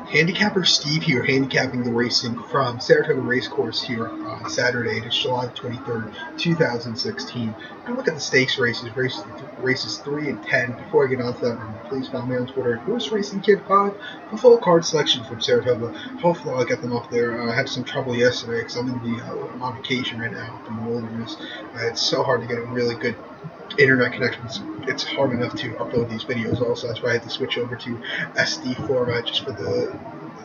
Handicapper Steve here, handicapping the racing from Saratoga Racecourse here on Saturday. It is July 23rd, 2016. Go look at the stakes races 3 and 10. Before I get on to that, please follow me on Twitter at Horse Racing Kid 5 for full card selection from Saratoga. Hopefully I'll get them up there. I had some trouble yesterday because I'm I'm on vacation right now in the wilderness. It's so hard to get a really good internet connections. It's hard enough to upload these videos also. That's why I had to switch over to SD format just for the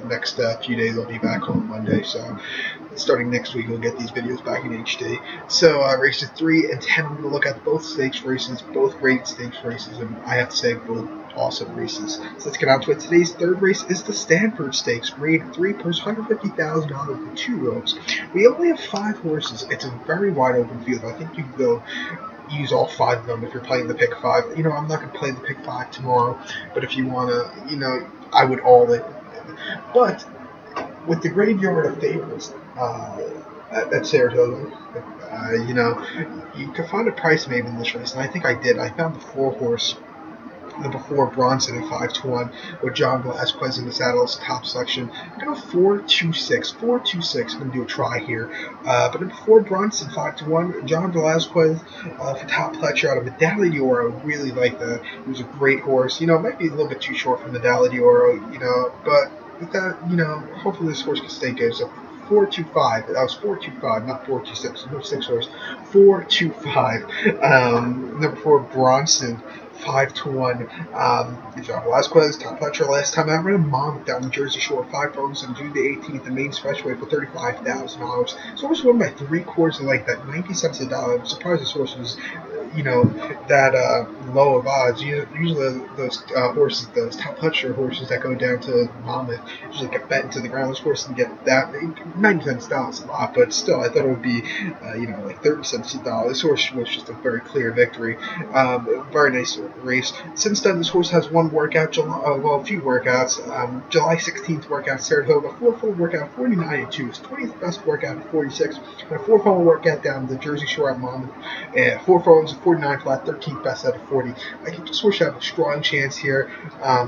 next few days. I'll be back home Monday, so starting next week we'll get these videos back in HD. So races 3 and 10, we're going to look at both stakes races, both great stakes races, and I have to say both awesome races. So let's get on to it. Today's third race is the Stanford Stakes, grade 3 plus $150,000 for 2 ropes. We only have 5 horses. It's a very wide open field. I think you can go use all 5 of them if you're playing the pick 5. I'm not going to play the pick 5 tomorrow, but if you want to, I would all it. But with the graveyard of favorites at Saratoga, you can find a price maybe in this race, and I think I did. I found the 4-horse. Number 4, Bronson at 5-1 with John Velazquez in the saddle's top selection. I'm going to go 4-2-6. 4-2-6. I'm going to do a try here. But number 4, Bronson, 5-1. John Velazquez for top pletcher out of Medaglia d'Oro. I really like that. He was a great horse. It might be a little bit too short for Medaglia d'Oro, but with that, hopefully this horse can stay good. So 4-2-5. That was 4-2-5, not 4-2-6. No 6 horse. 4-2-5. Number 4, Bronson. 5-1. John Velazquez, top pletcher last time out. Ran a Monmouth down the Jersey Shore, 5 furlongs on June the 18th, the main specialweight for $35,000. So horse won by 3/4 like that, 90 cents a dollar. I'm surprised this horse was, that low of odds. Usually those horses, those top pletcher horses that go down to Monmouth, usually get bet into the ground. This horse didn't get that. 90 cents a dollar is a lot, but still, I thought it would be, like 30 cents a dollar. This horse was just a very clear victory. Very nice race. Since then, this horse has one workout, a few workouts. July 16th workout, Saratoga, 4-full workout, 49-2. His 20th best workout at 46, and a 4-full workout down the Jersey Shore at Monmouth. 4 furlongs at 49 flat, 13th best out of 40. I think this horse should have a strong chance here,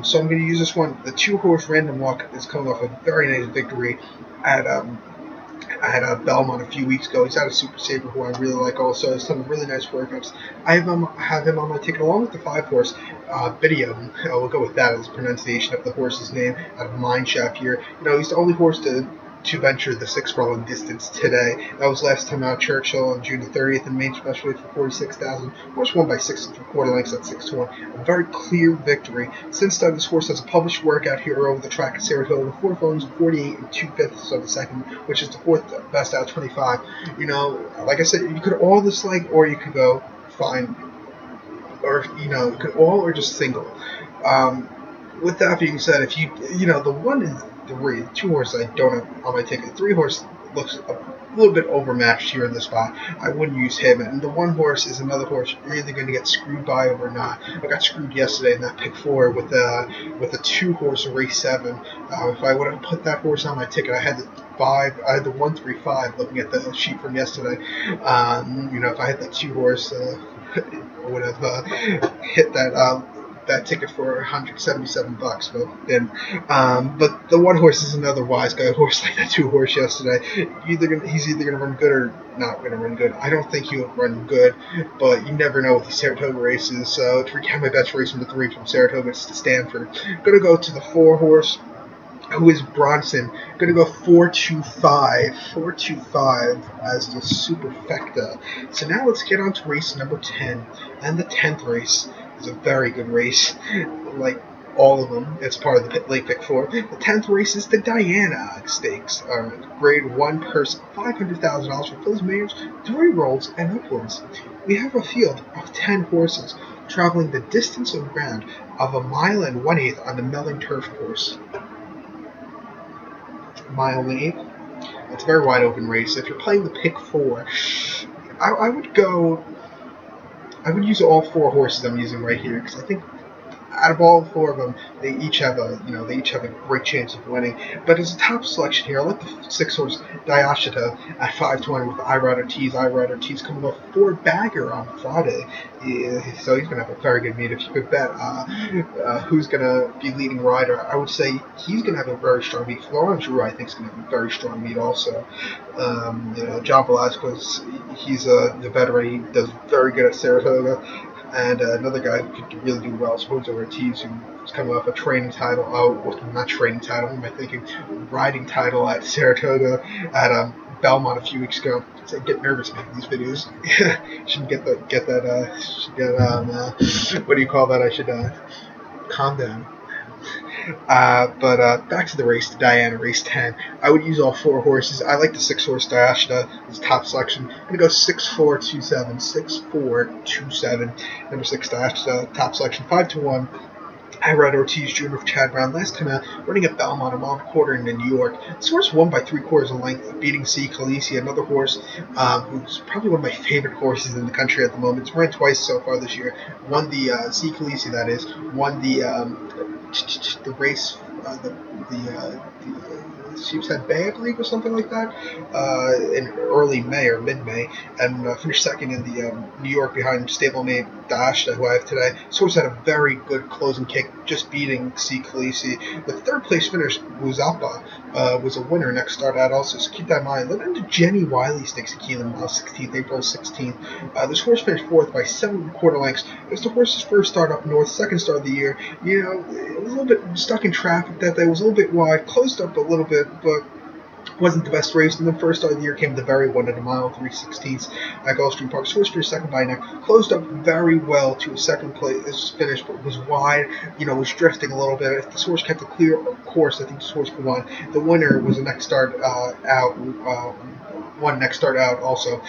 so I'm going to use this one. The 2-horse Random Walk is coming off a very nice victory at Belmont a few weeks ago. He's out of Super Saber, who I really like also. He's done really nice workups. I have him on my ticket along with the 5-horse Bidium. We'll go with that as pronunciation of the horse's name out of Mineshaft here. He's the only horse to venture the 6 furlong distance today. That was last time out, Churchill on June the 30th, and main specialty for $46,000. Horse won by 6 3/4 lengths at 6-1. A very clear victory. Since then, this horse has a published workout here over the track at Saratoga, 4 furlongs and 48 2/5 of a second, which is the 4th best out of 25. Like I said, you could all this leg, or you could go fine, or you could all or just single. With that being said, if the 1 and 3, 2 horses I don't have on my ticket. 3 horse looks a little bit overmatched here in the spot. I wouldn't use him. And the 1 horse is another horse you're either going to get screwed by or not. I got screwed yesterday in that pick 4 with a 2 horse race 7. If I would have put that horse on my ticket, I had the 5. I had the 1-3-5. Looking at the sheet from yesterday, if I had that 2 horse, I would have hit that ticket for $177, but the 1 horse is another wise guy horse like that 2 horse yesterday. He's either gonna run good or not gonna run good. I don't think he'll run good, but you never know with these Saratoga races. So to recap my best race number 3 from Saratoga, it's to Stanford. Gonna go to the 4 horse, who is Bronson. Going to go 4-2-5. 4-2-5 as the superfecta. So now let's get on to race number 10. And the 10th race is a very good race. Like all of them, it's part of the late pick 4. The 10th race is the Diana Stakes. Grade 1 purse, $500,000 for those mares, 3 rolls, and upwards. We have a field of 10 horses traveling the distance of ground of 1 1/8 on the Melling Turf course. 1 1/8. It's a very wide open race. If you're playing the pick 4, I would use all 4 horses I'm using right here, because I out of all four of them, they each have a great chance of winning. But as a top selection here, I like the 6 horse Diashita at 5-20 with Irad Ortiz. Irad Ortiz coming off 4-bagger on Friday, so he's going to have a very good meet. If you could bet who's going to be leading rider, I would say he's going to have a very strong meet. Florent Giroux, I think, is going to have a very strong meet also. John Velasquez, he's the veteran. He does very good at Saratoga. And another guy who could really do well is Jose Ortiz, who's coming off a training title. Not training title, what am I thinking? Riding title at Saratoga at Belmont a few weeks ago. So I get nervous making these videos. Shouldn't get what do you call that? I should calm down. But back to the race, to Diana, race 10. I would use all 4 horses. I like the 6 horse Diashita as top selection. I'm going to go 6-4-2-7, 6-4-2-7. Number 6 Diashita, top selection, 5-1. Irad Ortiz Jr. of Chad Brown. Last time out, running at Belmont, a mile quarter in New York. This horse won by 3/4 of length, beating C. Khaleesi, another horse who's probably one of my favorite horses in the country at the moment. It's ran twice so far this year. Won the C. Khaleesi, that is. Won the race, the Sheep's Head Bay, I believe, or something like that, in early May or mid-May, and finished second in the New York behind stablemate Diashita, who I have today. This horse had a very good closing kick, just beating C. Khaleesi. The third place finish, Wuzapa, was a winner next start out also, so keep that in mind. Then into Jenny Wiley Stakes at Keeneland, mile 16th, April 16th. This horse finished 4th by 7 1/4 lengths. It was the horse's first start up north, second start of the year. It was a little bit stuck in traffic that day. It was a little bit wide, closed up a little bit, but wasn't the best race. And the first start of the year came the very one at a mile 3/16 at Gulfstream Park. Horse finished second by neck, closed up very well to a second place finish, but was wide. Was drifting a little bit. If this horse kept a clear course, I think this horse could win. The winner was the next start out. One next start out also.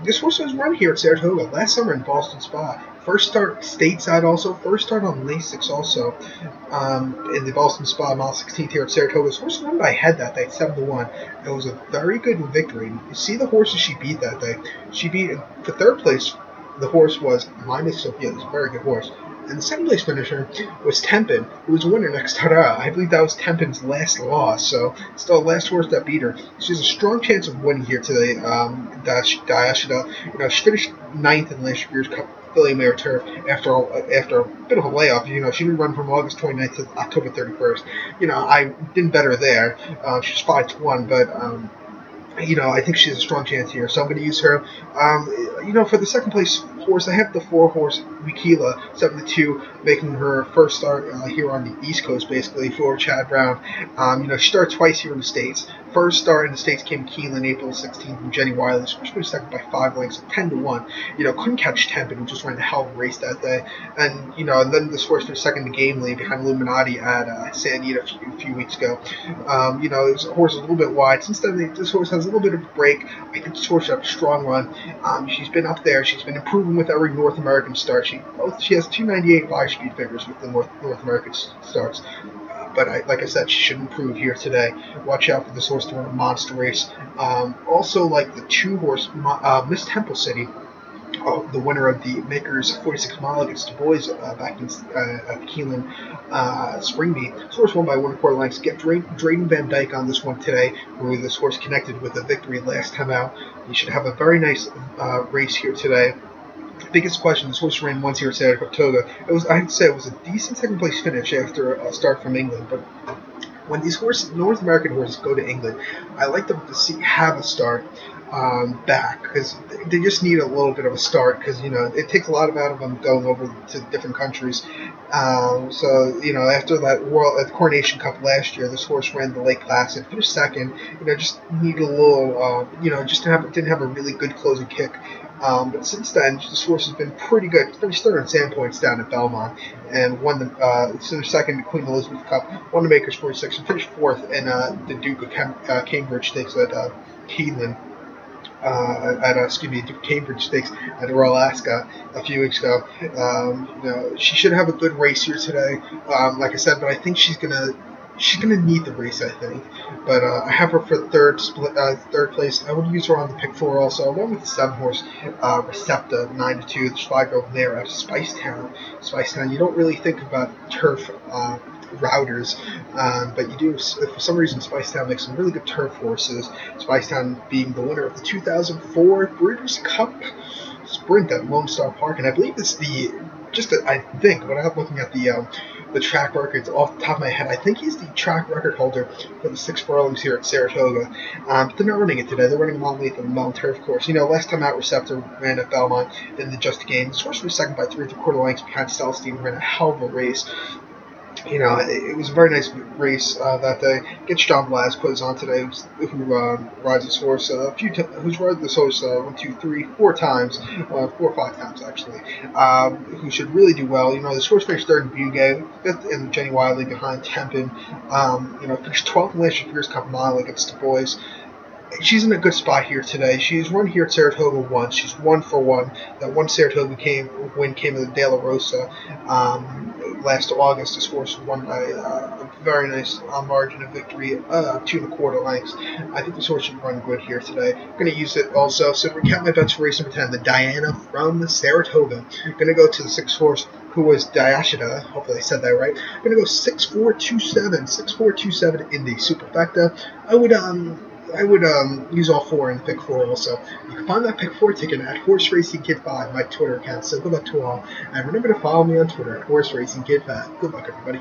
This horse was run here at Saratoga last summer in Boston Spa. First start stateside also. First start on Lasix also in the Boston Spa, mile 16th here at Saratoga. This horse won by head that day, 7-1. It was a very good victory. You see the horses she beat that day. She beat, for third place, the horse was Minus Sophia. It was a very good horse. And the second place finisher was Tempin, who was a winner next start out. I believe that was Tempin's last loss, so still the last horse that beat her. She has a strong chance of winning here today. Diashita, she finished 9th in last year's Cup Philly Mare Turf after a bit of a layoff. She didn't run from August 29th to October 31st. I didn't bet her there. She's 5-1, but I think she has a strong chance here, so I'm going to use her. For the second place horse, I have the 4 horse Wikila, 7-2, making her first start here on the East Coast, basically, for Chad Brown. She started twice here in the States. First start in the States came Keeneland, April 16th, from Jenny Wiley. She finished second by 5 lengths, 10-1. Couldn't catch Tempin, who just ran a hell of a race that day. And then this horse finished second to Gamely behind Illuminati at San Anita a few weeks ago. This horse is a little bit wide. Since then, this horse has a little bit of a break. I think this horse has a strong run. She's been up there. She's been improving with every North American start. She has 298 5-speed figures with the North American starts. But like I said, she should improve here today. Watch out for this horse to run a monster race. Also, like the 2 horse Miss Temple City, the winner of the Makers 46 mile against Du Bois back at the Keeneland spring meet. This horse won by 1 1/4 lengths. Get Drayden Van Dyke on this one today, where this horse connected with a victory last time out. You should have a very nice race here today. Biggest question: this horse ran once here at Saratoga. I have to say, it was a decent second place finish after a start from England. But when these North American horses go to England, I like them to have a start back, because they just need a little bit of a start, because it takes a lot out of them going over to different countries. After that Coronation Cup last year, this horse ran the Lake Classic, finished second. Just needed a little, didn't have a really good closing kick. But since then, this horse has been pretty good. Finished third in sand points down at Belmont, and won finished second in the Queen Elizabeth Cup. Won the Makers 46 and finished 4th in the Duke of Cambridge Stakes at Keeneland. Duke Cambridge Stakes at Royal Ascot a few weeks ago. She should have a good race here today, like I said, but I think she's gonna she's going to need the race, I think. But I have her for third place. I would use her on the pick 4 also. I went with the 7-horse Recepta 9-2. There's 5-year-old mare out of Spicetown. Spicetown, you don't really think about turf routers, but you do. For some reason, Spicetown makes some really good turf horses. Spicetown being the winner of the 2004 Breeders' Cup Sprint at Lone Star Park, and I believe it's I think, without looking at the track records off the top of my head, I think he's the track record holder for the 6 furlongs here at Saratoga. But they're not running it today. They're running Montlake at the Mountain Turf Course. Last time out, Receptor ran at Belmont in the Just Game. This horse was second by 3 3/4 lengths behind Celestine, ran a hell of a race. It was a very nice race that day. Gets John Blas put us on today, who rides this horse who's ridden this horse 4 times, 4 or 5 times actually. Who should really do well. This horse finished third in Bugay, and Jenny Wiley behind Tempin. Finished 12th in last year's Cup Mile against the boys. She's in a good spot here today. She's run here at Saratoga once. She's 1 for 1. That one Saratoga win came in the De La Rosa last August. This horse won by a very nice margin of victory, 2 1/4 lengths. I think this horse should run good here today. I'm going to use it also. So to recap my bets for race number 10, the Diana from Saratoga. I'm going to go to the 6 horse, who was Diashida. Hopefully I said that right. I'm going to go 6-4-2-7 in the Superfecta. I would use all 4 in pick 4 also. You can find that pick 4 ticket at Horse Racing Kid 5, my Twitter account. So good luck to all. And remember to follow me on Twitter at Horse Racing Kid 5. Good luck, everybody.